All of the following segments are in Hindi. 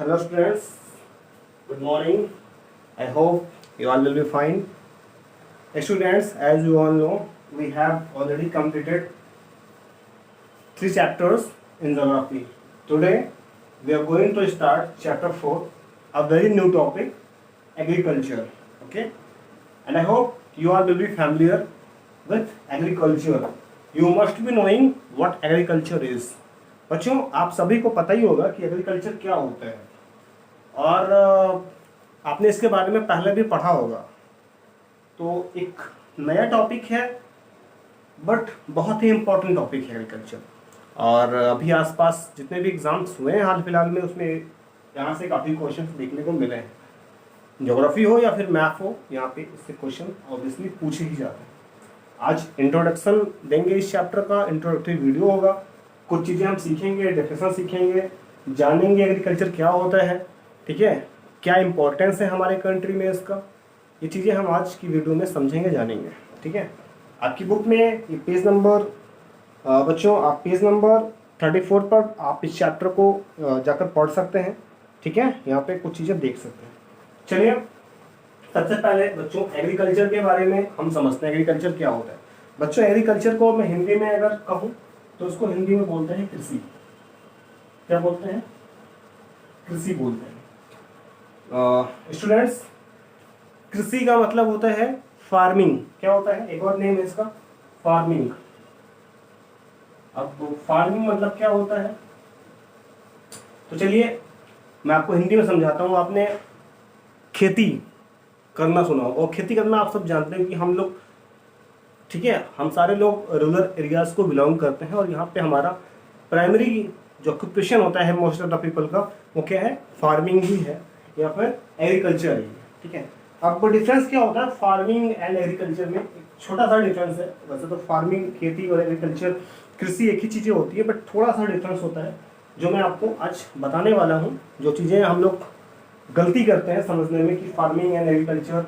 Hello students, good morning. I hope you all will be fine. Students, as you all know, we have already completed 3 chapters in geography. Today we are going to start chapter 4, a very new topic, agriculture. Okay, and I hope you all will be familiar with agriculture. You must be knowing what agriculture is. बच्चों, आप सभी को पता ही होगा कि एग्रीकल्चर क्या होता है और आपने इसके बारे में पहले भी पढ़ा होगा। तो एक नया टॉपिक है बट बहुत ही इम्पोर्टेंट टॉपिक है एग्रीकल्चर। और अभी आसपास जितने भी एग्जाम्स हुए हैं हाल फिलहाल में, उसमें यहाँ से काफ़ी क्वेश्चन देखने को मिले हैं। ज्योग्राफी हो या फिर मैथ हो, यहाँ पे इससे क्वेश्चन ऑब्वियसली पूछे ही जाते हैं। आज इंट्रोडक्शन देंगे, इस चैप्टर का इंट्रोडक्टरी वीडियो होगा। कुछ चीज़ें हम सीखेंगे, डेफिनेशन सीखेंगे, जानेंगे एग्रीकल्चर क्या होता है, ठीक है, क्या इंपॉर्टेंस है हमारे कंट्री में इसका। ये चीज़ें हम आज की वीडियो में समझेंगे, जानेंगे, ठीक है। आपकी बुक में ये पेज नंबर बच्चों, आप पेज नंबर 34 पर आप इस चैप्टर को जाकर पढ़ सकते हैं, ठीक है। यहाँ पे कुछ चीज़ें देख सकते हैं। चलिए, सबसे पहले बच्चों एग्रीकल्चर के बारे में हम समझते हैं, एग्रीकल्चर क्या होता है। बच्चों, एग्रीकल्चर को मैं हिंदी में अगर कहूँ तो उसको हिंदी में बोलते हैं कृषि। क्या बोलते हैं? कृषि बोलते हैं। स्टूडेंट्स, कृषि का मतलब होता है फार्मिंग। क्या होता है? एक और नेम है इसका, फार्मिंग। अब फार्मिंग मतलब क्या होता है, तो चलिए मैं आपको हिंदी में समझाता हूँ। आपने खेती करना सुना हो, और खेती करना आप सब जानते हैं कि हम लोग, ठीक है, हम सारे लोग रूरल एरियाज को बिलोंग करते हैं और यहाँ पे हमारा प्राइमरी जो ऑक्यूपेशन होता है मोस्ट ऑफ द पीपल का, वो क्या है? फार्मिंग ही है या फिर एग्रीकल्चर ही है, ठीक है। अब डिफरेंस क्या होता है फार्मिंग एंड एग्रीकल्चर में? एक छोटा सा डिफरेंस है। वैसे तो फार्मिंग, खेती और एग्रीकल्चर, कृषि एक ही चीज़ें होती है, बट थोड़ा सा डिफरेंस होता है जो मैं आपको आज बताने वाला हूँ। जो चीज़ें हम लोग गलती करते हैं समझने में कि farming and agriculture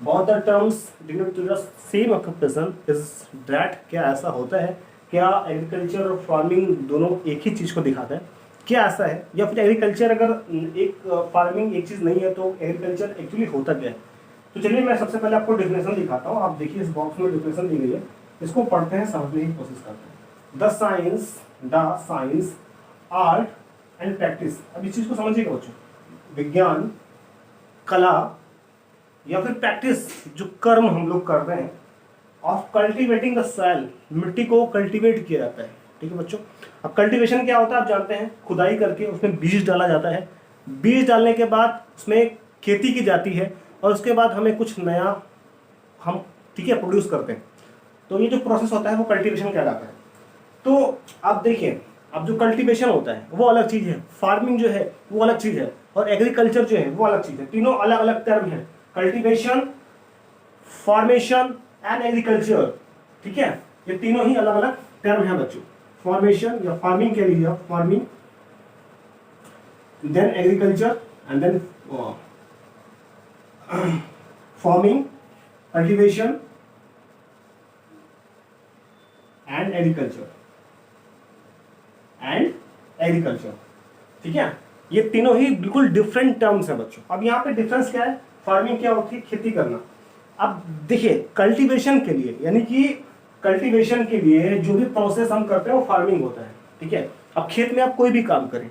both the terms denote to the same occupation is that, क्या ऐसा होता है? क्या एग्रीकल्चर और फार्मिंग दोनों एक ही चीज़ को दिखाता है? क्या ऐसा है? या फिर एग्रीकल्चर अगर एक फार्मिंग एक चीज़ नहीं है तो एग्रीकल्चर एक्चुअली होता क्या है? तो चलिए मैं सबसे पहले आपको डेफिनेशन दिखाता हूँ। आप देखिए इस बॉक्स में डेफिनेशन दी गई है, इसको पढ़ते हैं, समझने की कोशिश करते हैं। The science art and practice. अब इस चीज़ को समझिएगा बच्चों, विज्ञान, कला या फिर प्रैक्टिस, जो कर्म हम लोग कर रहे हैं, ऑफ कल्टिवेटिंग द सॉइल, मिट्टी को कल्टीवेट किया जाता है, ठीक है बच्चों। अब कल्टीवेशन क्या होता है आप जानते हैं, खुदाई करके उसमें बीज डाला जाता है। बीज डालने के बाद उसमें खेती की जाती है और उसके बाद हमें कुछ नया हम, ठीक है, प्रोड्यूस करते हैं। तो ये जो प्रोसेस होता है वो कल्टीवेशन कहलाता है। तो आप देखिए, अब जो कल्टीवेशन होता है वो अलग चीज़ है, फार्मिंग जो है वो अलग चीज़ है, और एग्रीकल्चर जो है वो अलग चीज़ है। तीनों अलग अलग टर्म है, कल्टीवेशन, फॉर्मेशन एंड एग्रीकल्चर, ठीक है। ये तीनों ही अलग अलग टर्म है बच्चों। फॉर्मेशन या फार्मिंग के लिए farming, then agriculture and then farming, cultivation and agriculture ठीक है। ये तीनों ही बिल्कुल डिफरेंट टर्म्स है बच्चों। अब यहाँ पे डिफरेंस क्या है? फार्मिंग क्या होती है? खेती करना। अब देखिए, कल्टीवेशन के लिए, यानी कि कल्टीवेशन के लिए जो भी प्रोसेस हम करते हैं वो फार्मिंग होता है, ठीक है। अब खेत में आप कोई भी काम करें,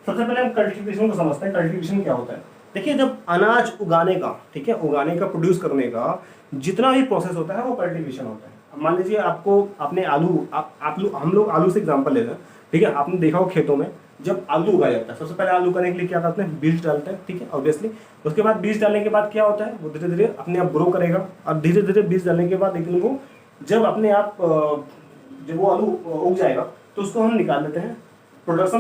सबसे पहले हम कल्टीवेशन को समझते हैं। कल्टीवेशन क्या होता है? देखिए, जब अनाज उगाने का, ठीक है, उगाने का, प्रोड्यूस करने का जितना भी प्रोसेस होता है वो कल्टीवेशन होता है। अब मान लीजिए आपने आलू, हम लोग आलू से एग्जाम्पल लेते हैं, ठीक है। आपने देखा हो खेतों में जब आलू उगाया जाता है, सबसे पहले आलू करने के लिए क्या करते हैं? बीज डालते हैं, ठीक है, ऑब्वियसली। उसके बाद बीज डालने के बाद क्या होता है? वो धीरे धीरे अपने आप ग्रो करेगा, और धीरे धीरे बीज डालने के बाद एक दिन वो जब अपने आप जब वो आलू उग जाएगा तो उसको हम निकाल लेते हैं, प्रोड्यूस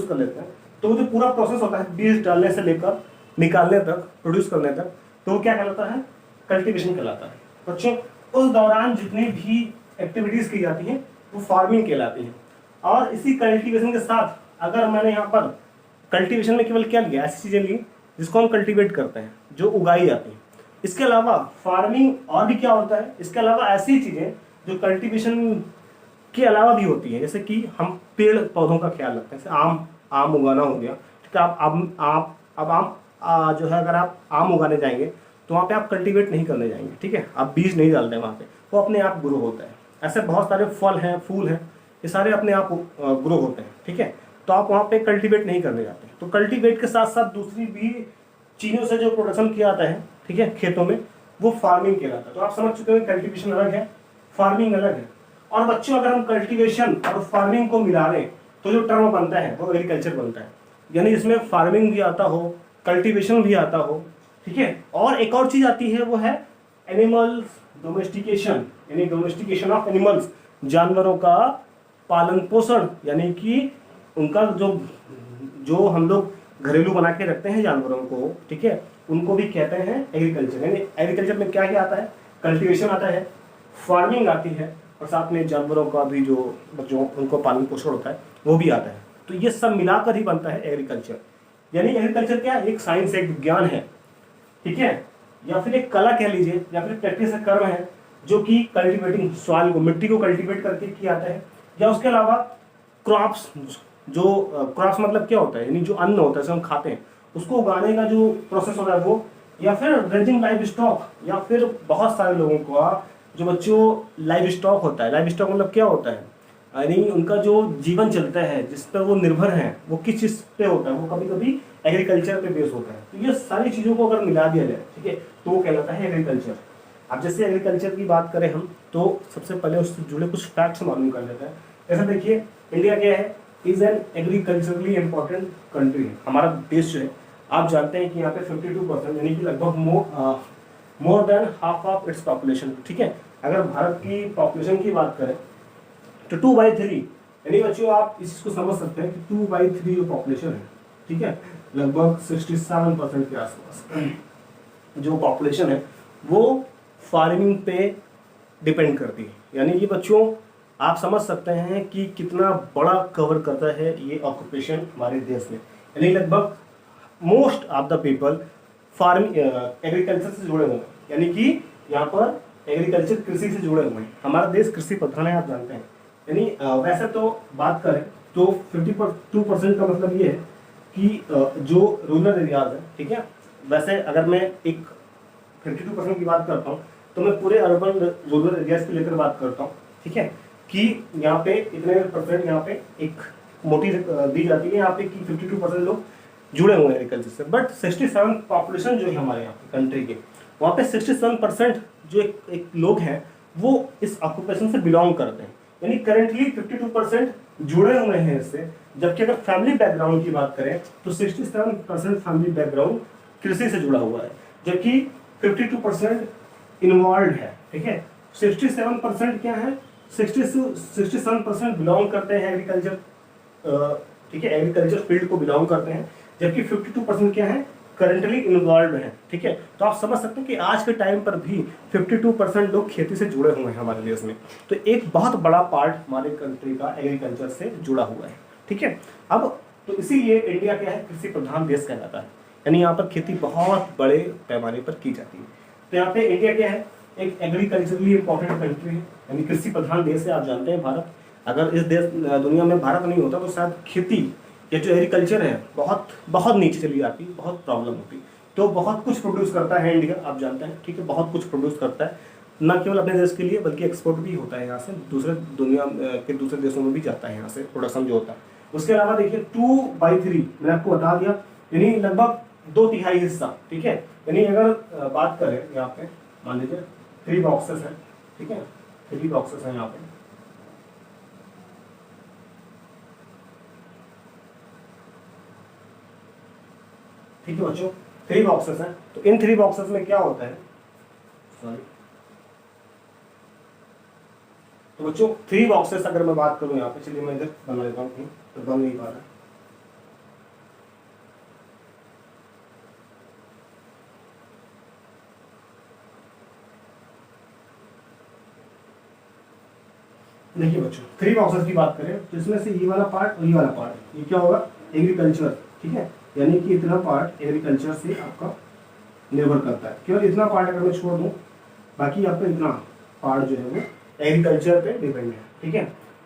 कर लेते हैं। तो वो जो पूरा प्रोसेस होता है बीज डालने से लेकर निकालने तक, प्रोड्यूस करने तक, तो वो क्या कहलाता है? कल्टीवेशन कहलाता है बच्चों। उस दौरान जितनी भी एक्टिविटीज की जाती हैं वो फार्मिंग कहलाती है। और इसी कल्टीवेशन के साथ अगर मैंने यहाँ पर कल्टीवेशन में केवल क्या लिया? ऐसी चीजें ली जिसको हम कल्टीवेट करते हैं, जो उगाई जाती हैं। इसके अलावा फार्मिंग और भी क्या होता है? इसके अलावा ऐसी चीजें जो कल्टीवेशन के अलावा भी होती है, जैसे कि हम पेड़ पौधों का ख्याल रखते हैं, जैसे आम उगाना हो गया, ठीक है। आप अब आम जो है अगर आप आम उगाने जाएंगे तो वहाँ पे आप कल्टीवेट नहीं करने जाएंगे, ठीक है, आप बीज नहीं डालते वहाँ पे, वो अपने आप ग्रो होता है। ऐसे बहुत सारे फल हैं, फूल हैं, ये सारे अपने आप ग्रो होते हैं, ठीक है। तो आप वहाँ पे कल्टीवेट नहीं करने जाते। तो कल्टीवेट के साथ साथ दूसरी भी चीज़ों से जो प्रोडक्शन किया जाता है, ठीक है, खेतों में, वो फार्मिंग कहलाता है। तो आप समझ चुके हैं कल्टीवेशन अलग है, फार्मिंग अलग है। और बच्चों अगर हम कल्टीवेशन और फार्मिंग को मिला लें तो जो टर्म बनता है वो एग्रीकल्चर बनता है, यानी इसमें फार्मिंग भी आता हो, कल्टीवेशन भी आता हो, ठीक है। और एक और चीज आती है वो है एनिमल्स डोमेस्टिकेशन, यानी डोमेस्टिकेशन ऑफ एनिमल्स, जानवरों का पालन पोषण, यानी कि उनका जो जो हम लोग घरेलू बना के रखते हैं जानवरों को, ठीक है, उनको भी कहते हैं एग्रीकल्चर। यानी एग्रीकल्चर में क्या क्या आता है, कल्टीवेशन आता है, फार्मिंग आती है, और साथ में जानवरों का भी जो उनको पालन पोषण होता है वो भी आता है। तो ये सब मिलाकर ही बनता है एग्रीकल्चर। यानी एग्रीकल्चर क्या है, एक साइंस, एक विज्ञान है, ठीक है, या फिर एक कला कह लीजिए, या फिर प्रैक्टिस का कर्म है, जो कि कल्टीवेटिंग सॉइल को, मिट्टी को कल्टीवेट करके किया जाता है। या उसके अलावा क्रॉप्स, जो क्रॉप्स मतलब क्या होता है, यानी जो अन्न होता है जिसे हम खाते हैं, उसको उगाने का जो प्रोसेस होता है वो, या फिर रेजिंग लाइव स्टॉक, या फिर बहुत सारे लोगों का जो बच्चों लाइव स्टॉक होता है। लाइव स्टॉक मतलब क्या होता है, यानी उनका जो जीवन चलता है, जिस पर वो निर्भर हैं, वो किस चीज़ पे होता है, वो कभी कभी एग्रीकल्चर पे बेस होता है। तो ये सारी चीज़ों को अगर मिला दिया जाए, ठीक है, तो वो कहलाता है एग्रीकल्चर। अब जैसे एग्रीकल्चर की बात करें हम, तो सबसे पहले उससे जुड़े कुछ फैक्ट्स मालूम कर लेते हैं। जैसे देखिए, इंडिया क्या है, is an agriculturally important country है। हमारा देश जो है, आप जानते हैं कि यहाँ पे 52% यानी कि लगभग more than half of its population, ठीक है। अगर भारत की पॉपुलेशन की बात करें तो 2/3, यानी बच्चों आप इस चीज को समझ सकते हैं कि 2/3 जो पॉपुलेशन है, ठीक है, लगभग 67% के आसपास जो पॉपुलेशन है वो फार्मिंग पे डिपेंड करती है। यानी कि बच्चों आप समझ सकते हैं कि कितना बड़ा कवर करता है ये ऑक्यूपेशन हमारे देश में। यानी लगभग most of the people farming agriculture से जुड़े हुए हैं, यानी कि यहाँ पर एग्रीकल्चर कृषि से जुड़े हुए हैं। हमारा देश कृषि प्रधान है, आप जानते हैं। यानी वैसे तो बात करें तो 52% का मतलब ये है कि जो रूरल एरियाज है, ठीक है, वैसे अगर मैं एक 52% की बात करता हूँ तो मैं पूरे अर्बन रूरल एरियाज को लेकर बात करता हूँ, ठीक है, कि यहाँ पे इतने परसेंट यहाँ पे एक मोटी दी जाती है यहाँ पे कि 52% लोग जुड़े हुए हैं एग्रीकल्चर से। बट 67 पॉपुलेशन जो है हमारे यहाँ पे कंट्री के, वहाँ पे 67% जो एक लोग हैं वो इस ऑक्यूपेशन से बिलोंग करते हैं। यानी करेंटली 52% जुड़े हुए हैं इससे। जबकि अगर फैमिली बैकग्राउंड की बात करें तो 67% फैमिली बैकग्राउंड कृषि से जुड़ा हुआ है, जबकि 52% इन्वॉल्व है, ठीक है। 67% क्या है, 67% बिलोंग करते हैं एग्रीकल्चर, ठीक है, एग्रीकल्चर फील्ड को बिलोंग करते हैं, जबकि 52% क्या है, करंटली इन्वॉल्व हैं, ठीक है। तो आप समझ सकते हैं कि आज के टाइम पर भी 52% लोग खेती से जुड़े हुए हैं हमारे देश में। तो एक बहुत बड़ा पार्ट हमारे कंट्री का एग्रीकल्चर से जुड़ा हुआ है, ठीक है। अब तो इसीलिए इंडिया क्या है, कृषि प्रधान देश कहलाता है। यानी यहाँ पर खेती बहुत बड़े पैमाने पर की जाती है। तो यहाँ पे इंडिया क्या है, एक एग्रीकल्चरली इंपॉर्टेंट कंट्री है, यानी कृषि प्रधान देश है। आप जानते हैं भारत, अगर इस देश दुनिया में भारत नहीं होता तो शायद खेती, ये जो एग्रीकल्चर है बहुत बहुत नीचे चली जाती, बहुत प्रॉब्लम होती। तो बहुत कुछ प्रोड्यूस करता है इंडिया, आप जानते हैं, ठीक है, बहुत कुछ प्रोड्यूस करता है, न केवल अपने देश के लिए बल्कि एक्सपोर्ट भी होता है यहाँ से, दूसरे दुनिया के दूसरे देशों में भी जाता है यहाँ से प्रोडक्शन जो होता है। उसके अलावा देखिए 2/3 मैंने आपको बता दिया, यानी लगभग 2/3 हिस्सा, ठीक है। यानी अगर बात करें यहाँ पे, मान लीजिए 3 बॉक्सेस हैं, ठीक है, 3 बॉक्सेस हैं यहाँ पे, ठीक है बच्चों, 3 बॉक्सेस हैं। तो इन 3 बॉक्सेस में क्या होता है, सॉरी, तो बच्चों 3 बॉक्सेस अगर मैं बात करूं यहाँ पे, चलिए मैं इधर बना लेता हूँ, तो बन नहीं पा रहा है। देखिए बच्चों 3 बॉक्सेस की बात करें तो इसमें से ये वाला पार्ट और ये वाला पार्ट, ये क्या होगा, एग्रीकल्चर, ठीक है। यानी कि इतना पार्ट एग्रीकल्चर से आपका निर्भर करता है। केवल इतना पार्ट अगर मैं छोड़ दूं, बाकी आपका इतना पार्ट जो है वो एग्रीकल्चर पे डिपेंड है, ठीक है।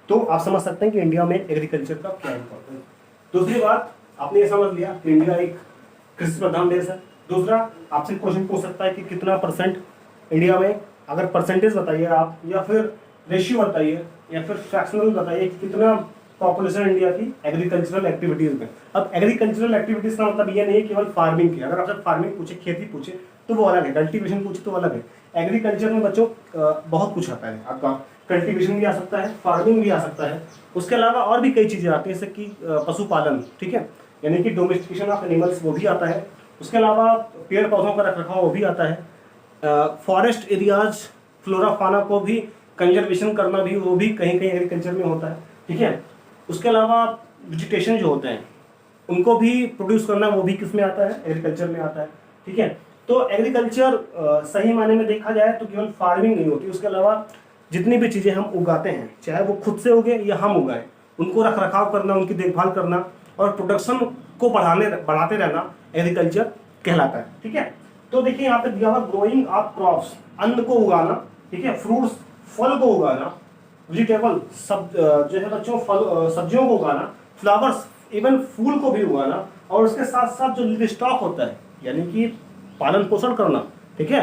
तो आप समझ सकते हैं कि इंडिया में एग्रीकल्चर का क्या इंपॉर्टेंस। दूसरी बात, आपने ये समझ लिया कि इंडिया एक कृषि प्रधान देश है। दूसरा, आपसे क्वेश्चन पूछ सकता है कि कितना परसेंट इंडिया में, अगर परसेंटेज बताइए आप, या फिर रेशियो बताइए, या फिर फ्रैक्शनल बताइए कि कितना पॉपुलेशन इंडिया की एग्रीकल्चरल एक्टिविटीज में। अब एग्रीकल्चरल एक्टिविटीज का मतलब ये नहीं है केवल फार्मिंग की। अगर आपसे फार्मिंग पूछे, खेती पूछे तो वो अलग है, कल्टीवेशन पूछे तो अलग है। एग्रीकल्चर में बच्चों बहुत कुछ आता है आपका, कल्टीवेशन भी आ सकता है, फार्मिंग भी आ सकता है, उसके अलावा और भी कई चीज़ें आती हैं जैसे कि पशुपालन, ठीक है, यानी कि डोमेस्टिकेशन ऑफ एनिमल्स, वो भी आता है। उसके अलावा पेड़ पौधों का रखरखाव वो भी आता है। फॉरेस्ट एरियाज, फ्लोरा फाना को भी कंजर्वेशन करना भी, वो भी कहीं कहीं एग्रीकल्चर में होता है, ठीक है। उसके अलावा वेजिटेशन जो होते हैं उनको भी प्रोड्यूस करना, वो भी किस में आता है, एग्रीकल्चर में आता है, ठीक है। तो एग्रीकल्चर सही मायने में देखा जाए तो केवल फार्मिंग नहीं होती, उसके अलावा जितनी भी चीज़ें हम उगाते हैं, चाहे वो खुद से उगे या हम उगाएं, उनको रख रखाव करना, उनकी देखभाल करना और प्रोडक्शन को बढ़ाते रहना एग्रीकल्चर कहलाता है, ठीक है। तो देखिए यहाँ पे दिया हुआ ग्रोइंग ऑफ क्रॉप्स, अन्न को उगाना, ठीक है, फ्रूट्स, फल को उगाना, वेजिटेबल, सब जो है बच्चों, फल सब्जियों को उगाना, फ्लावर्स, इवन फूल को भी उगाना, और उसके साथ साथ जो लिव स्टॉक होता है यानी कि पालन पोषण करना, ठीक है,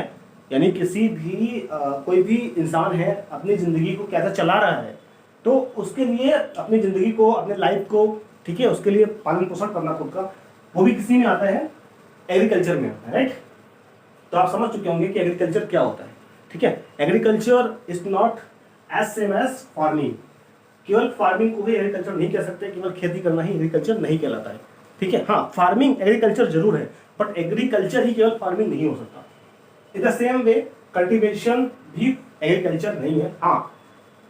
यानी किसी भी कोई भी इंसान है अपनी ज़िंदगी को कैसे चला रहा है, तो उसके लिए अपनी ज़िंदगी को, अपने लाइफ को, ठीक है, उसके लिए पालन पोषण करना खुद का, वो भी किसी में आता है, एग्रीकल्चर में आता है, राइट। तो आप समझ चुके होंगे कि एग्रीकल्चर क्या होता है, ठीक है। Agriculture is not as same as farming. केवल फार्मिंग को भी एग्रीकल्चर नहीं कह सकते, केवल खेती करना ही एग्रीकल्चर नहीं कहलाता है, ठीक है। हाँ, फार्मिंग एग्रीकल्चर जरूर है, बट एग्रीकल्चर ही केवल फार्मिंग नहीं हो सकता। In the same way cultivation भी एग्रीकल्चर नहीं है। हाँ,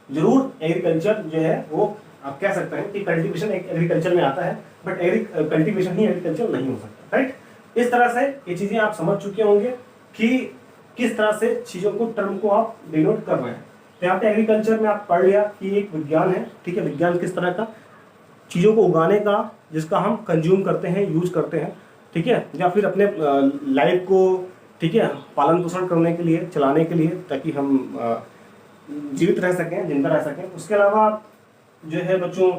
जरूर एग्रीकल्चर जो है वो आप कह सकते हैं कि कल्टीवेशन एग्रीकल्चर में आता है, बट कल्टीवेशन ही एग्रीकल्चर नहीं हो सकता, राइट। इस तरह से ये चीजें आप समझ चुके होंगे कि किस तरह से चीजों को, टर्म को आप डिनोट कर रहे हैं। तो यहाँ पे एग्रीकल्चर में आप पढ़ लिया कि एक विज्ञान है, ठीक है, विज्ञान किस तरह का, चीज़ों को उगाने का, जिसका हम कंज्यूम करते हैं, यूज करते हैं, ठीक है, या फिर अपने लाइफ को, ठीक है, पालन पोषण करने के लिए, चलाने के लिए, ताकि हम जीवित रह सकें, जिंदा रह सकें। उसके अलावा जो है बच्चों,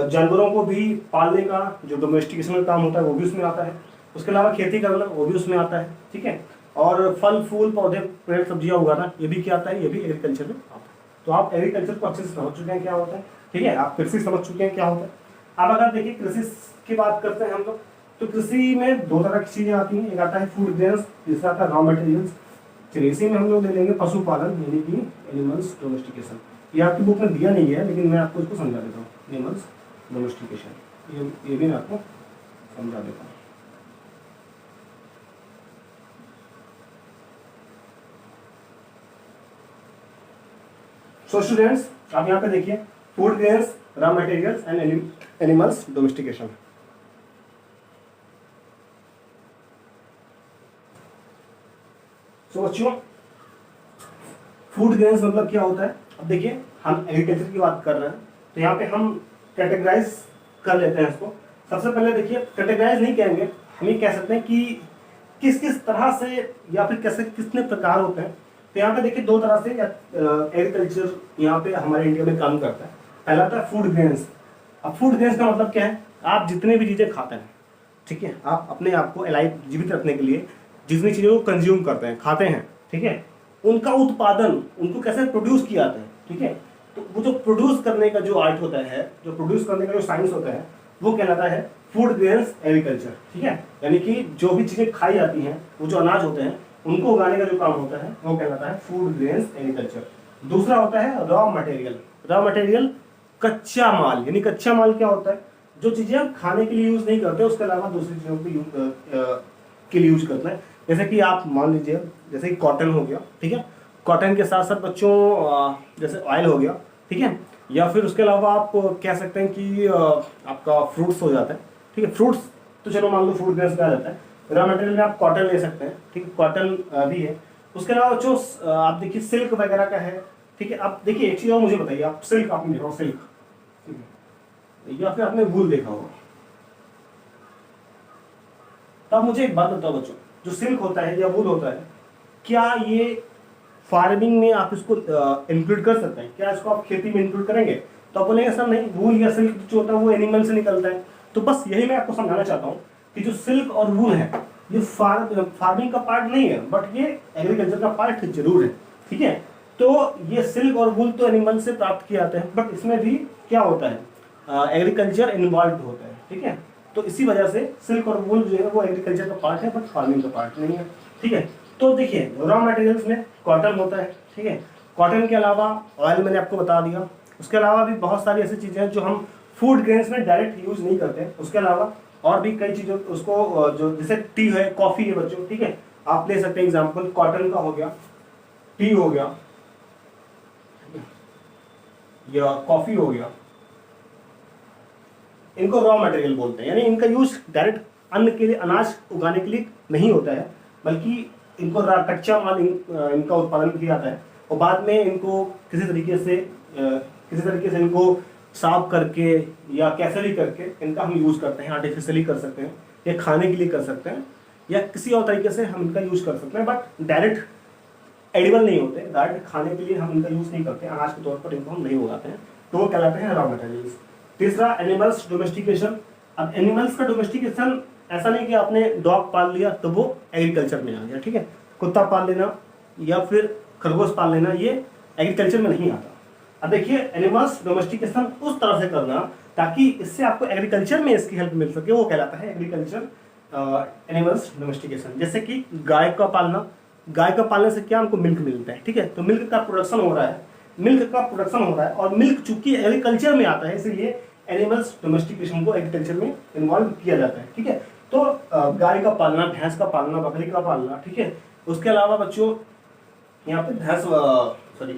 जानवरों को भी पालने का जो डोमेस्टिकेशन का काम होता है वो भी उसमें आता है। उसके अलावा खेती करना वो भी उसमें आता है, ठीक है। और फल फूल पौधे पेड़ सब्जियां उगाना ये भी क्या आता है, ये भी एग्रीकल्चर में आता है। तो आप एग्रीकल्चर को अच्छे से समझ चुके हैं क्या होता है, ठीक है। आप कृषि समझ चुके हैं क्या होता है। अब अगर देखिए कृषि की बात करते हैं हम लोग, तो कृषि में दो तरह की चीजें आती हैं, एक आता है फूड ग्रेन्स, दूसरा आता है रॉ मटेरियल्स। चलिए इसी में हम लोग ले लेंगे पशुपालन यानी कि एनिमल्स डोमेस्टिकेशन। ये आपकी बुक में दिया नहीं है, लेकिन मैं आपको इसको समझा देता हूँ। एनिमल्स डोमेस्टिकेशन, ये भी मैं आपको समझा देता हूँ। सो स्टूडेंट्स, आप यहाँ पे देखिए food grains, raw materials and animals domestication. तो बच्चों, फूड ग्रेन्स मतलब क्या होता है। अब देखिए हम एग्रीकल्चर की बात कर रहे हैं, तो यहाँ पे हम कैटेगराइज कर लेते हैं इसको। सबसे पहले देखिए, कैटेगराइज नहीं कहेंगे, हम ये कह सकते हैं कि किस किस तरह से या फिर कैसे कितने प्रकार होते हैं। तो यहाँ पे देखिए दो तरह से एग्रीकल्चर यहाँ पे हमारे इंडिया में काम करता है। पहला था फूड ग्रेन्स। अब फूड ग्रेन्स का मतलब क्या है, आप जितने भी चीज़ें खाते हैं, ठीक है, आप अपने आप को अलाइव, जीवित रखने के लिए जितनी चीज़ों को कंज्यूम करते हैं, खाते हैं, ठीक है, उनका उत्पादन, उनको कैसे प्रोड्यूस किया जाता है, ठीक है। तो वो जो प्रोड्यूस करने का जो आर्ट होता है, जो प्रोड्यूस करने का जो साइंस होता है, वो कहलाता है फूड ग्रेन्स एग्रीकल्चर, ठीक है। यानी कि जो भी चीज़ें खाई जाती हैं, वो जो अनाज होते हैं, उनको उगाने का जो काम होता है वो कहलाता है फूड ग्रेन्स एग्रीकल्चर। दूसरा होता है रॉ मटेरियल। रॉ मटेरियल कच्चा माल, यानी कच्चा माल क्या होता है, जो चीज़ें हम खाने के लिए यूज़ नहीं करते, उसके अलावा दूसरी चीज़ों के लिए यूज करते हैं। जैसे कि आप मान लीजिए, जैसे कि कॉटन हो गया, ठीक है, कॉटन के साथ साथ बच्चों जैसे ऑयल हो गया, ठीक है, या फिर उसके अलावा आप कह सकते हैं कि आपका फ्रूट्स हो जाता है, ठीक है। फ्रूट्स तो चलो मान लो फूड ग्रेन्स में आ जाता है। रॉ मटेरियल में आप कॉटन ले सकते हैं, ठीक है, कॉटन भी है। उसके अलावा जो आप देखिए सिल्क वगैरह का है, ठीक है। आप देखिए एक चीज़ और मुझे बताइए, आप सिल्क आपने देखा हो, सिल्क, ठीक है, या फिर आपने वूल देखा होगा। तो आप मुझे एक बात बताओ बच्चों, जो सिल्क होता है या वूल होता है, क्या ये फार्मिंग में आप इसको इंक्लूड कर सकते हैं, क्या इसको आप खेती में इंक्लूड करेंगे। तो आप बोलेंगे सर नहीं, वूल या सिल्क जो होता है वो एनिमल से निकलता है। तो बस यही मैं आपको समझाना चाहता हूँ कि जो सिल्क और वूल है ये फार्मिंग का पार्ट नहीं है, बट ये एग्रीकल्चर का पार्ट जरूर है, ठीक है। तो ये सिल्क और वूल तो एनिमल से प्राप्त किए जाते हैं, बट इसमें भी क्या होता है, एग्रीकल्चर इन्वॉल्व होता है, ठीक है। तो इसी वजह से सिल्क और वूल जो है वो एग्रीकल्चर का पार्ट है, बट फार्मिंग का पार्ट नहीं है, ठीक है। तो देखिए रॉ मटेरियल्स में कॉटन होता है, ठीक है। कॉटन के अलावा ऑयल मैंने आपको बता दिया, उसके अलावा भी बहुत सारी ऐसी चीज़ें हैं जो हम फूड ग्रेन्स में डायरेक्ट यूज नहीं करते। उसके अलावा और भी कई चीज़ों उसको जो जैसे टी है, कॉफ़ी है बच्चों, ठीक है, आप ले सकते हैं एग्जाम्पल, कॉटन का हो गया, टी हो गया या कॉफ़ी हो गया, इनको रॉ मटेरियल बोलते हैं। यानी इनका यूज डायरेक्ट अन्न के लिए, अनाज उगाने के लिए नहीं होता है, बल्कि इनको कच्चा माल इनका उत्पादन किया जाता है और बाद में इनको किसी तरीके से इनको साफ करके या कैसे भी करके इनका हम यूज़ करते हैं, आर्टिफिशियली कर सकते हैं या खाने के लिए कर सकते हैं या किसी और तरीके से हम इनका यूज़ कर सकते हैं, बट डायरेक्ट एडिबल नहीं होते, डायरेक्ट खाने के लिए हम इनका यूज़ नहीं करते, अनाज के तौर पर इनको हम नहीं उगाते हैं, तो वो कहलाते हैं रॉ मटेरियल्स। तीसरा एनिमल्स डोमेस्टिकेशन। अब एनिमल्स का डोमेस्टिकेशन ऐसा नहीं कि आपने डॉग पाल लिया तो वो एग्रीकल्चर में आ गया, ठीक है। कुत्ता पाल लेना या फिर खरगोश पाल लेना ये एग्रीकल्चर में नहीं आता। अब देखिए एनिमल्स डोमेस्टिकेशन उस तरह से करना ताकि इससे आपको एग्रीकल्चर में इसकी हेल्प मिल सके, वो कहलाता है एग्रीकल्चर एनिमल्स डोमेस्टिकेशन। जैसे कि गाय का पालना, गाय का पालने से क्या हमको मिल्क मिलता है, ठीक है। तो मिल्क का प्रोडक्शन हो रहा है, और मिल्क चूंकि एग्रीकल्चर में आता है इसलिए एनिमल्स डोमेस्टिकेशन को एग्रीकल्चर में इन्वॉल्व किया जाता है, ठीक है। तो गाय का पालना, भैंस का पालना, बकरी का पालना, ठीक है। उसके अलावा बच्चों यहाँ पे भैंस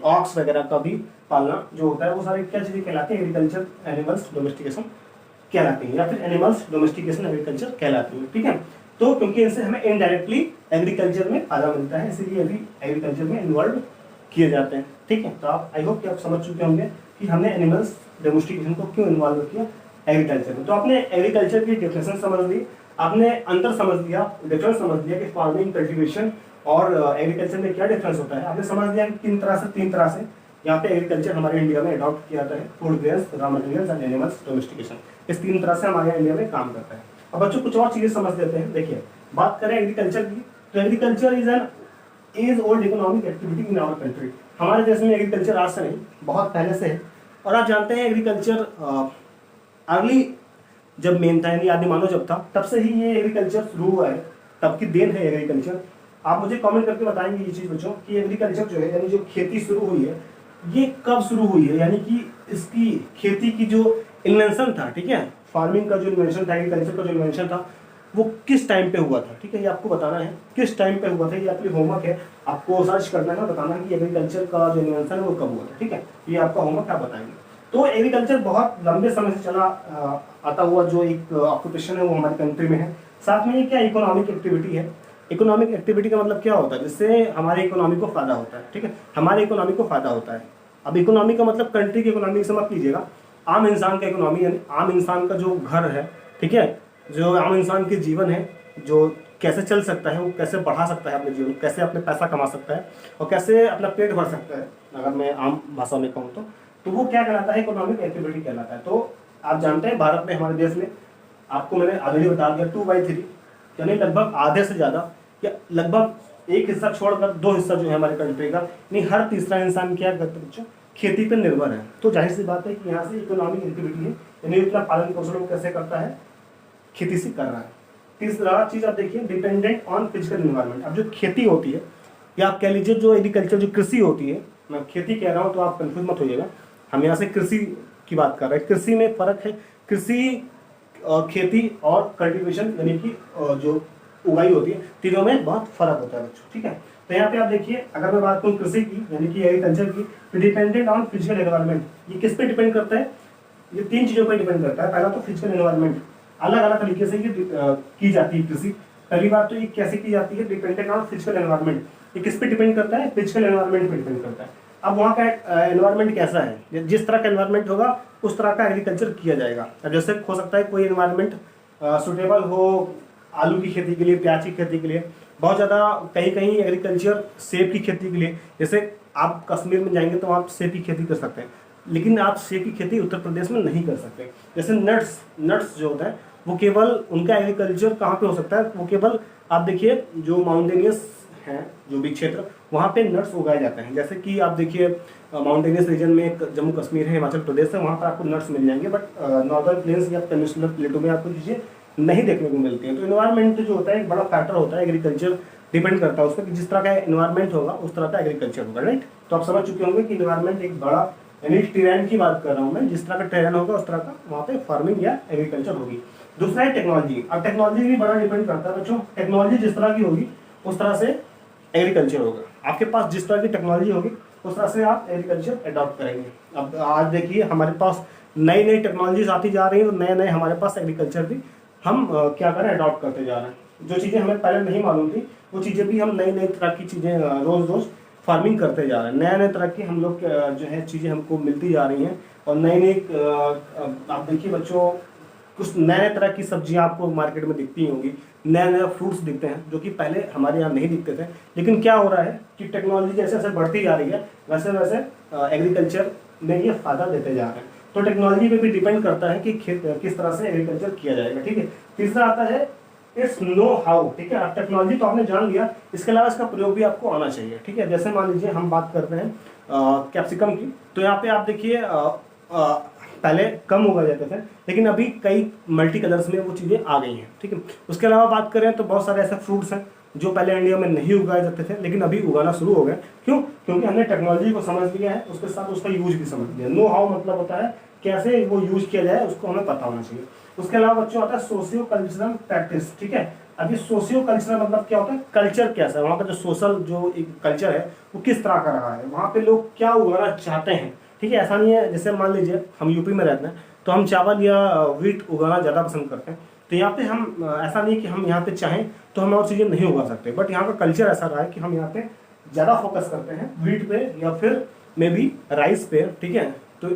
ऑक्स वगैरह का भी पालना जो होता है वो सारी क्या चीजें कहलाती है, एग्रीकल्चर एनिमल्स डोमेस्टिकेशन कहलाती है, या फिर एनिमल्स डोमेस्टिकेशन एग्रीकल्चर कहलाती है, ठीक है। तो क्योंकि इनसे हमें इनडायरेक्टली एग्रीकल्चर में फायदा मिलता है, इसलिए अभी एग्रीकल्चर में इन्वॉल्व किए जाते हैं, ठीक है। तो आप आई होप कि आप समझ चुके होंगे कि हमने एनिमल्स डोमेस्टिकेशन को क्यों इन्वॉल्व किया एग्रीकल्चर में। तो आपने एग्रीकल्चर की डेफिनेशन समझ ली, आपने अंतर समझ लिया, डिफरेंस समझ लिया कि फार्मिंग, कल्टीवेशन और एग्रीकल्चर में क्या डिफरेंस होता है। आपने समझ लिया कि तीन तरह से यहाँ पे एग्रीकल्चर हमारे इंडिया में अडॉप्ट किया जाता है, food grains, raw materials and animals domestication, इस 3 तरह से हमारे इंडिया में काम करता है। अब बच्चों कुछ और चीजें समझ लेते हैं। देखिए बात करें एग्रीकल्चर की, तो agriculture is an as old economic activity in our country. हमारे देश में एग्रीकल्चर आज से नहीं, बहुत पहले से है। और आप जानते हैं एग्रीकल्चर अर्ली जब मेन था, यानी आदि मानव जब था, तब से ही ये एग्रीकल्चर शुरू हुआ है, तब की देन है एग्रीकल्चर। आप मुझे कमेंट करके बताएंगे ये चीज़ बच्चों कि एग्रीकल्चर जो है, यानी जो खेती शुरू हुई है, ये कब शुरू हुई है, यानी कि इसकी खेती की जो इन्वेंशन था, ठीक है, फार्मिंग का जो इन्वेंशन था, एग्रीकल्चर का जो इन्वेंशन था, वो किस टाइम पे हुआ था, ठीक है। ये आपको बताना है किस टाइम पे हुआ था, ये आपकी होमवर्क है, आपको सर्च करना है, बताना कि एग्रीकल्चर का जो इन्वेंशन है वो कब हुआ था, ठीक है। ये आपका होमवर्क आप बताएंगे। तो एग्रीकल्चर बहुत लंबे समय से चला आता हुआ जो एक ऑक्यूपेशन है वो हमारी कंट्री में है। साथ में ये क्या इकोनॉमिक एक्टिविटी है। इकोनॉमिक एक्टिविटी का मतलब क्या होता है, जिससे हमारे इकोनॉमी को फायदा होता है, ठीक है, हमारे इकोनॉमी को फायदा होता है। अब इकोनॉमी का मतलब कंट्री की इकोनॉमी से मत लीजिएगा, आम इंसान का इकोनॉमी, यानी आम इंसान का जो घर है, ठीक है, जो आम इंसान के जीवन है, जो कैसे चल सकता है, वो कैसे बढ़ा सकता है अपने जीवन, कैसे अपने पैसा कमा सकता है और कैसे अपना पेट भर सकता है, अगर मैं आम भाषा में कहूँ तो वो क्या कहलाता है, इकोनॉमिक एक्टिविटी कहलाता है। तो आप जानते हैं भारत में, हमारे देश में, आपको मैंने अभी बता दिया 2/3, यानी लगभग आधे से ज़्यादा या लगभग एक हिस्सा छोड़कर 2 हिस्सा जो है हमारे कंट्री का, यानी हर तीसरा इंसान क्या करता है बच्चों, खेती पर निर्भर है। तो जाहिर सी बात है कि यहाँ से इकोनॉमिक एक्टिविटी है, यानी अपना पालन पोषण वो कैसे करता है, खेती से कर रहा है। तीसरा चीज़ आप देखिए, डिपेंडेंट ऑन फिजिकल इन्वायरमेंट। अब जो खेती होती है, या आप कह लीजिए जो एग्रीकल्चर, जो कृषि होती है, मैं खेती कह रहा हूँ तो आप कंफ्यूज मत होइएगा, हम यहाँ से कृषि की बात कर रहे हैं। कृषि में फ़र्क है, कृषि खेती और कल्टीवेशन, यानी कि जो उगाई होती है, तीनों में बहुत फर्क होता है बच्चों, ठीक है। तो यहाँ पे आप देखिए, अगर मैं बात करूँ कृषि की, यानी कि एग्रीकल्चर की, तो डिपेंडेंट ऑन फिजिकल एनवायरनमेंट। ये किस पे डिपेंड करता है, ये 3 चीज़ों पर डिपेंड करता है। पहला तो फिजिकल एनवायरनमेंट, अलग अलग तरीके से ये की जाती है कृषि। पहली बात तो ये कैसे की जाती है, डिपेंडेंट ऑन फिजिकल एनवायरनमेंट। ये किस पे डिपेंड करता है, फिजिकल एनवायरनमेंट पे डिपेंड करता है। अब वहाँ का एनवायरनमेंट कैसा है, जिस तरह का एनवायरनमेंट होगा उस तरह का एग्रीकल्चर किया जाएगा। अब जैसे हो सकता है कोई एनवायरनमेंट सुटेबल हो आलू की खेती के लिए, प्याज की खेती के लिए, बहुत ज़्यादा कहीं कहीं एग्रीकल्चर सेब की खेती के लिए, जैसे आप कश्मीर में जाएंगे तो आप सेब की खेती कर सकते हैं। लेकिन आप सेब की खेती उत्तर प्रदेश में नहीं कर सकते। जैसे नट्स जो होता है वो केवल उनका एग्रीकल्चर कहाँ पे हो सकता है, वो केवल आप देखिए जो माउंटेनियस हैं जो भी क्षेत्र, वहाँ पे नट्स उगाए जाते हैं। जैसे कि आप देखिए माउंटेनियस रीजन में एक जम्मू कश्मीर है, हिमाचल प्रदेश है, वहाँ पर आपको नट्स मिल जाएंगे, बट नॉर्दर्न प्लेन्स या पेनिनसुलर प्लेटों में आपको चीज़ें नहीं देखने को मिलती हैं। तो इन्वायरमेंट जो होता है एक बड़ा फैक्टर होता है, एग्रीकल्चर डिपेंड करता है उस पर कि जिस तरह का इन्वायरमेंट होगा उस तरह का एग्रीकल्चर होगा, राइट। तो आप समझ चुके होंगे कि इन्वायरमेंट एक बड़ा, यानी टेरेन की बात कर रहा हूँ मैं, जिस तरह का टेरेन होगा उस तरह का वहाँ पे फार्मिंग या एग्रीकल्चर होगी। दूसरा है टेक्नोलॉजी। अब टेक्नोलॉजी भी बड़ा डिपेंड करता है बच्चों, टेक्नोलॉजी जिस तरह की होगी उस तरह से एग्रीकल्चर होगा। आपके पास जिस तरह की टेक्नोलॉजी होगी उस तरह से आप एग्रीकल्चर अडॉप्ट करेंगे। अब आज देखिए हमारे पास नई नई टेक्नोलॉजीज आती जा रही हैं, तो नए नए हमारे पास एग्रीकल्चर भी हम क्या करें, अडॉप्ट करते जा रहे हैं। जो चीज़ें हमें पहले नहीं मालूम थी वो चीज़ें भी हम नई नई तरह की चीज़ें रोज़ रोज़ फार्मिंग करते जा रहे हैं। नए नए तरह की हम लोग जो है चीज़ें हमको मिलती जा रही हैं, और नई नई आप देखिए बच्चों कुछ नए तरह की सब्जियां आपको मार्केट में दिखती होंगी, नए नए फ्रूट्स दिखते हैं जो कि पहले हमारे यहाँ नहीं दिखते थे। लेकिन क्या हो रहा है कि टेक्नोलॉजी जैसे जैसे बढ़ती जा रही है वैसे वैसे एग्रीकल्चर में ये फायदा देते जा रहे हैं। तो टेक्नोलॉजी पे भी डिपेंड करता है कि किस तरह से एग्रीकल्चर किया जाएगा, ठीक है। तीसरा आता है इट्स नो हाउ, ठीक है। अब टेक्नोलॉजी तो आपने जान लिया, इसके अलावा इसका प्रयोग भी आपको आना चाहिए, ठीक है। जैसे मान लीजिए हम बात करते हैं कैप्सिकम की, तो यहाँ पे आप देखिए पहले कम उगाए जाते थे, लेकिन अभी कई मल्टी कलर्स में वो चीज़ें आ गई हैं, ठीक है। उसके अलावा बात करें तो बहुत सारे ऐसे फ्रूट्स हैं जो पहले इंडिया में नहीं उगाए जाते थे, लेकिन अभी उगाना शुरू हो गए। क्यों? क्योंकि हमने टेक्नोलॉजी को समझ लिया है, उसके साथ उसका यूज भी समझ लिया। नो हाउ मतलब होता है कैसे वो यूज किया जाए, उसको हमें पता होना चाहिए। उसके अलावा बच्चों आता है सोशियो कल्चरल प्रैक्टिस, ठीक है। अभी सोशियो कल्चरल मतलब क्या होता है, कल्चर कैसा है, वहाँ का जो सोशल जो एक कल्चर है वो किस तरह का रहा है, वहाँ पे लोग क्या उगाना चाहते हैं, ठीक है। ऐसा नहीं है जैसे मान लीजिए हम यूपी में रहते हैं तो हम चावल या व्हीट उगाना ज़्यादा पसंद करते हैं, तो यहाँ पे हम ऐसा नहीं कि हम यहाँ पे चाहें तो हम और चीज़ें नहीं उगा सकते, बट यहाँ का कल्चर ऐसा रहा है कि हम यहाँ पे ज़्यादा फोकस करते हैं व्हीट पे या फिर मे बी राइस पे, ठीक है। तो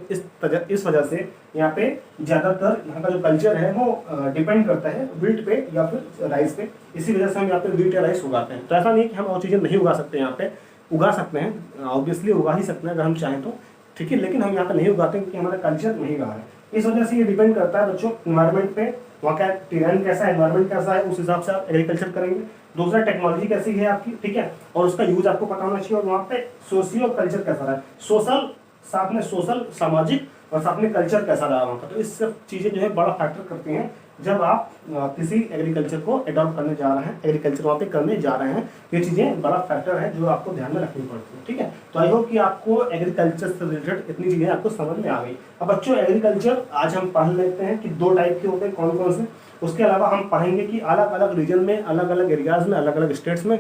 इस वजह से यहाँ पे ज़्यादातर यहाँ का जो कल्चर है वो डिपेंड करता है व्हीट पे या फिर राइस पे। इसी वजह से हम यहाँ पे व्हीट या राइस उगाते हैं। तो ऐसा नहीं कि हम और चीज़ें नहीं उगा सकते, यहाँ पे उगा सकते हैं, ऑब्वियसली उगा ही सकते हैं अगर हम चाहें तो, ठीक है। लेकिन हम यहाँ पे नहीं उगाते क्योंकि हमारा कल्चर नहीं रहा है। इस वजह से ये डिपेंड करता है बच्चों इन्वायरमेंट पे, वहाँ का टेरेन कैसा है, इन्वायरमेंट कैसा है, उस हिसाब से आप एग्रीकल्चर करेंगे। दूसरा टेक्नोलॉजी कैसी है आपकी, ठीक है, और उसका यूज आपको पता होना चाहिए। और वहाँ पे सोशियो कल्चर कैसा रहा है, सोशल साथ में सोशल सामाजिक और साथ में कल्चर कैसा रहा वहाँ का। तो इस सब चीज़ें जो है बड़ा फैक्टर करती हैं जब आप किसी एग्रीकल्चर को अडॉप्ट करने जा रहे हैं, एग्रीकल्चर वहाँ पे करने जा रहे हैं। ये चीज़ें बड़ा फैक्टर है जो आपको ध्यान में रखनी पड़ती है, ठीक है। तो आई होप कि आपको एग्रीकल्चर से रिलेटेड इतनी चीज़ें आपको समझ में आ गई। अब बच्चों एग्रीकल्चर आज हम पढ़ लेते हैं कि 2 टाइप के होते हैं, कौन कौन से। उसके अलावा हम पढ़ेंगे कि अलग अलग रीजन में, अलग अलग एरियाज में, अलग अलग स्टेट्स में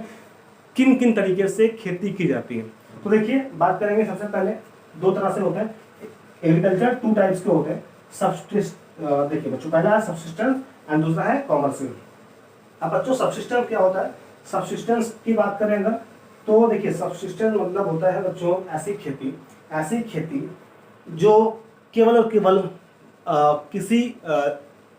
किन किन तरीके से खेती की जाती है। तो देखिए बात करेंगे, सबसे पहले 2 तरह से होते हैं एग्रीकल्चर, 2 टाइप्स के होते हैं। देखिए बच्चों, पहला है सब्सिस्टेंस एंड दूसरा है कॉमर्शियल। अब बच्चों सब्सिस्टेंस क्या होता है, सब्सिस्टेंस की बात करें अगर तो देखिए सब्सिस्टेंस मतलब होता है बच्चों ऐसी खेती जो केवल और केवल किसी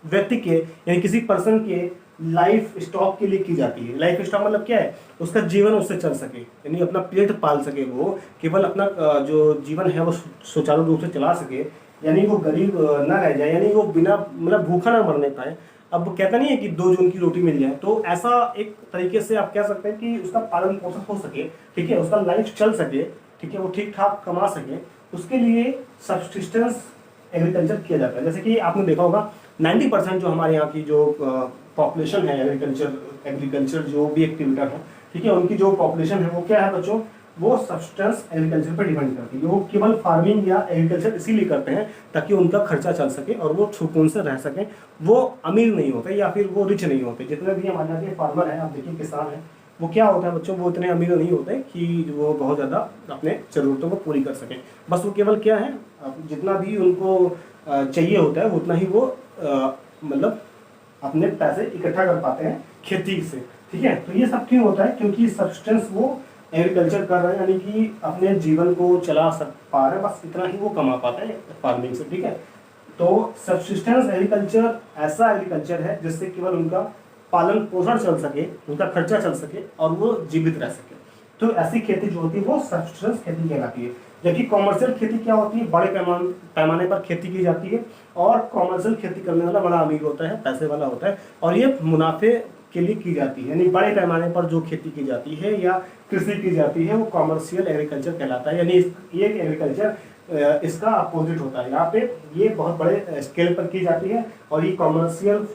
व्यक्ति के यानी किसी पर्सन के लाइफ स्टॉक के लिए की जाती है। लाइफ स्टॉक मतलब क्या है, उसका जीवन उससे चल सके, यानी अपना पेट पाल सके, वो केवल अपना जो जीवन है वो सुचारू रूप से चला सके, यानी वो गरीब ना रह जाए, यानी वो बिना मतलब भूखा ना मरने पाए। अब कहता नहीं है कि 2 जून की रोटी मिल जाए, तो ऐसा एक तरीके से आप कह सकते हैं कि उसका पालन पोषण हो सके, ठीक है, उसका लाइफ चल सके, ठीक है, वो ठीक ठाक कमा सके, उसके लिए सब्सिस्टेंस एग्रीकल्चर किया जाता है। जैसे कि आपने देखा होगा 90% जो हमारे यहाँ की जो पॉपुलेशन है एग्रीकल्चर जो भी एक्टिविटर है, ठीक है, उनकी जो पॉपुलेशन है वो क्या है बच्चों, वो सब्सिस्टेंस एग्रीकल्चर पर डिपेंड करती है। वो केवल फार्मिंग या एग्रीकल्चर इसीलिए करते हैं ताकि उनका खर्चा चल सके और वो सुकून से रह सकें। वो अमीर नहीं होते या फिर वो रिच नहीं होते। जितने भी हमारे यहाँ के फार्मर हैं, आप देखिए किसान हैं, वो क्या होता है बच्चों, वो इतने अमीर नहीं होते कि वो बहुत ज़्यादा अपने ज़रूरतों को पूरी कर सकें। बस वो केवल क्या है, जितना भी उनको चाहिए होता है उतना ही वो मतलब अपने पैसे इकट्ठा कर पाते हैं खेती से, ठीक है। तो ये सब क्यों होता है, क्योंकि सब्सिस्टेंस वो एग्रीकल्चर कर रहे हैं, यानी कि अपने जीवन को चला पा रहे हैं, बस इतना ही वो कमा पाते हैं फार्मिंग से, ठीक है। तो सब्सिस्टेंस एग्रीकल्चर ऐसा एग्रीकल्चर है जिससे केवल उनका पालन पोषण चल सके, उनका खर्चा चल सके और वो जीवित रह सके। तो ऐसी खेती जो होती है वो सब्सिस्टेंस खेती कहलाती है। जबकि कॉमर्शियल खेती क्या होती है, बड़े पैमाने पर खेती की जाती है, और कॉमर्शियल खेती करने वाला बड़ा अमीर होता है, पैसे वाला होता है, और ये मुनाफे के लिए की जाती है। यानी बड़े पैमाने पर जो खेती की जाती है या कृषि की जाती है वो कॉमर्शियल एग्रीकल्चर कहलाता है। यानी ये एग्रीकल्चर इसका अपोजिट होता है। यहाँ पे ये बहुत बड़े स्केल पर की जाती है, और ये कॉमर्शियल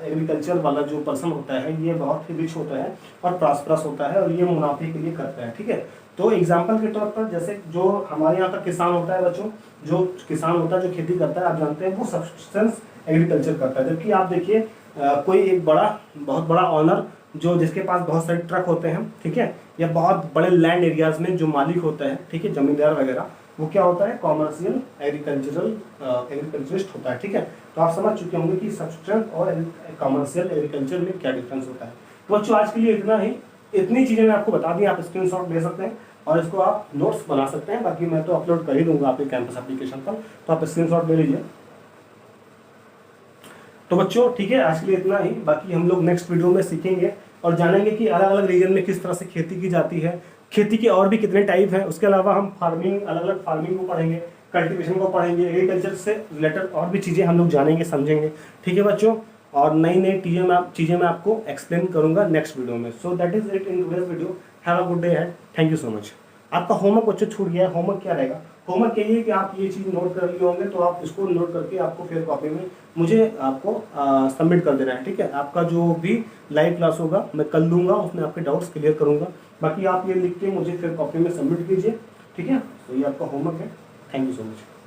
एग्रीकल्चर वाला जो पर्सन होता है ये बहुत ही रिच होता है और प्रॉस्परस होता है, और ये मुनाफे के लिए करता है। ठीक है, तो एग्जाम्पल के तौर पर जैसे जो हमारे यहाँ का किसान होता है बच्चों, जो किसान होता है जो खेती करता है, आप जानते हैं वो सब्सिस्टेंस एग्रीकल्चर करता है। जबकि आप देखिए कोई एक बहुत बड़ा ऑनर जो जिसके पास बहुत सारे ट्रक होते हैं, ठीक है, या बहुत बड़े लैंड एरियाज में जो मालिक होता है, ठीक है, जमींदार वगैरह, वो क्या होता है, कॉमर्शियल एग्रीकल्चरिस्ट होता है। ठीक है, तो आप समझ चुके होंगे कि सब्सिस्टेंस और कॉमर्शियल एग्रीकल्चर में क्या डिफरेंस होता है। तो बच्चों आज के लिए इतना ही, इतनी चीजें मैं आपको बता दी। आप स्क्रीनशॉट ले सकते हैं और इसको आप नोट्स बना सकते हैं, बाकी मैं तो अपलोड कर ही दूंगा आपके कैंपस एप्लीकेशन पर, तो आप स्क्रीनशॉट ले लीजिए। तो बच्चों ठीक है, आज के लिए इतना ही। बाकी हम लोग नेक्स्ट वीडियो में सीखेंगे और जानेंगे कि अलग अलग रीजन में किस तरह से खेती की जाती है, खेती के और भी कितने टाइप हैं। उसके अलावा हम फार्मिंग, अलग अलग फार्मिंग को पढ़ेंगे, कल्टीवेशन को पढ़ेंगे, एग्रीकल्चर से रिलेटेड और भी चीज़ें हम लोग जानेंगे, समझेंगे। ठीक है बच्चों, और नई नई चीज़ें मैं आपको एक्सप्लेन करूंगा नेक्स्ट वीडियो में। So that is it in today's video. Have a good day had. Thank you so much. आपका होमवर्क बच्चों छूट गया है। होमवर्क क्या रहेगा? होमवर्क यही है कि आप ये चीज़ नोट कर लिए होंगे, तो आप इसको नोट करके आपको फिर कॉपी में मुझे आपको सबमिट कर देना है। ठीक है, आपका जो भी लाइव क्लास होगा मैं कल दूंगा, उसमें आपके डाउट्स क्लियर करूंगा। बाकी आप ये लिख के मुझे फिर कॉपी में सबमिट कीजिए। ठीक है, तो ये आपका होमवर्क है। Thank you so much.